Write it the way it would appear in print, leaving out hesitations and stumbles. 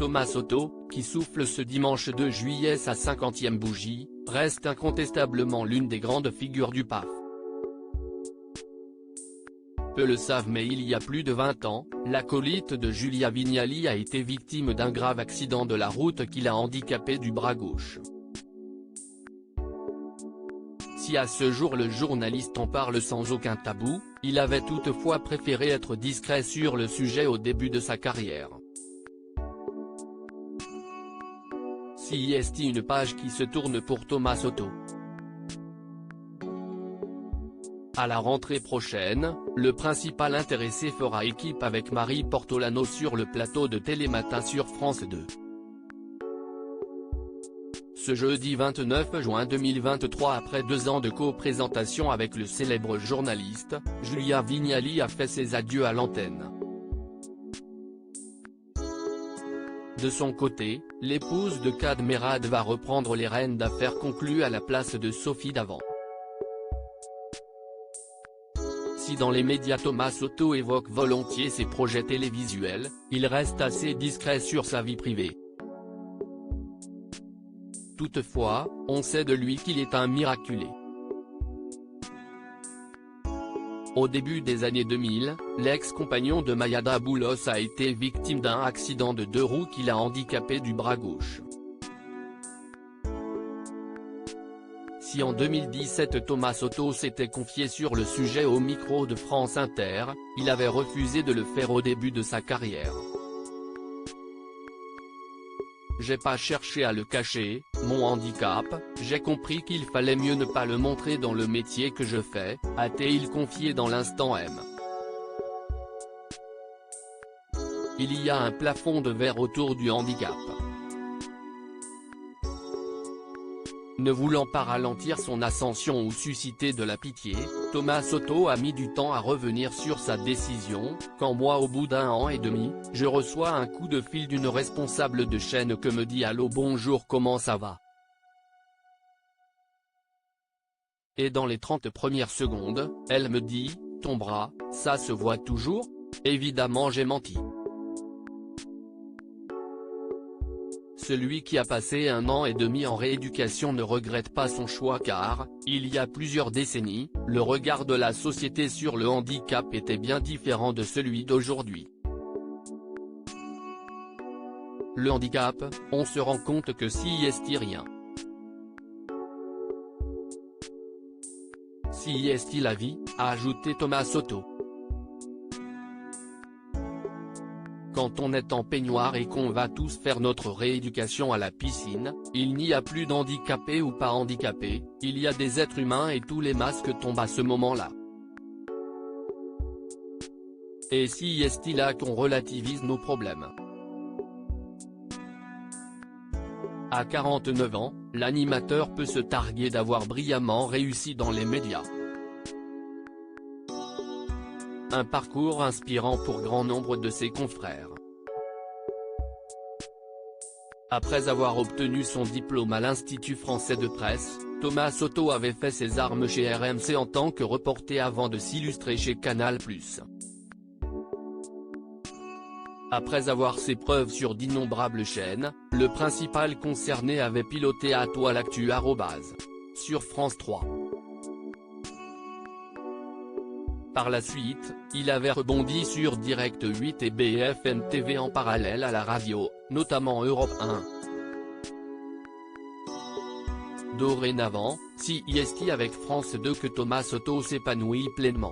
Thomas Soto, qui souffle ce dimanche 2 juillet sa 50e bougie, reste incontestablement l'une des grandes figures du PAF. Peu le savent mais il y a plus de 20 ans, l'acolyte de Julia Vignali a été victime d'un grave accident de la route qui l'a handicapé du bras gauche. Si à ce jour le journaliste en parle sans aucun tabou, il avait toutefois préféré être discret sur le sujet au début de sa carrière. CIST, une page qui se tourne pour Thomas Soto. À la rentrée prochaine, le principal intéressé fera équipe avec Marie Portolano sur le plateau de Télématin sur France 2. Ce jeudi 29 juin 2023, après 2 ans de co-présentation avec le célèbre journaliste, Julia Vignali a fait ses adieux à l'antenne. De son côté, l'épouse de Kad Merad va reprendre les rênes d'affaires conclues à la place de Sophie Davant. Si dans les médias Thomas Soto évoque volontiers ses projets télévisuels, il reste assez discret sur sa vie privée. Toutefois, on sait de lui qu'il est un miraculé. Au début des années 2000, l'ex-compagnon de Mayada Boulos a été victime d'un accident de 2 roues qui l'a handicapé du bras gauche. Si en 2017 Thomas Soto s'était confié sur le sujet au micro de France Inter, il avait refusé de le faire au début de sa carrière. J'ai pas cherché à le cacher, mon handicap, j'ai compris qu'il fallait mieux ne pas le montrer dans le métier que je fais, a-t-il confié dans l'Instant M. Il y a un plafond de verre autour du handicap. Ne voulant pas ralentir son ascension ou susciter de la pitié, Thomas Soto a mis du temps à revenir sur sa décision, quand moi au bout d'1 an et demi, je reçois un coup de fil d'une responsable de chaîne que me dit « Allô bonjour comment ça va ?» Et dans les 30 premières secondes, elle me dit « Ton bras, ça se voit toujours ?» Évidemment j'ai menti. Celui qui a passé 1 an et demi en rééducation ne regrette pas son choix car, il y a plusieurs décennies, le regard de la société sur le handicap était bien différent de celui d'aujourd'hui. Le handicap, on se rend compte que CIST rien. CIST la vie, a ajouté Thomas Soto. Quand on est en peignoir et qu'on va tous faire notre rééducation à la piscine, il n'y a plus d'handicapés ou pas handicapés, il y a des êtres humains et tous les masques tombent à ce moment-là. Et si est-il là qu'on relativise nos problèmes. À 49 ans, l'animateur peut se targuer d'avoir brillamment réussi dans les médias. Un parcours inspirant pour grand nombre de ses confrères. Après avoir obtenu son diplôme à l'Institut français de presse, Thomas Soto avait fait ses armes chez RMC en tant que reporter avant de s'illustrer chez Canal+. Après avoir ses preuves sur d'innombrables chaînes, le principal concerné avait piloté À toi l'actu sur France 3. Par la suite, il avait rebondi sur Direct 8 et BFM TV en parallèle à la radio, notamment Europe 1. Dorénavant, CIST avec France 2 que Thomas Soto s'épanouit pleinement.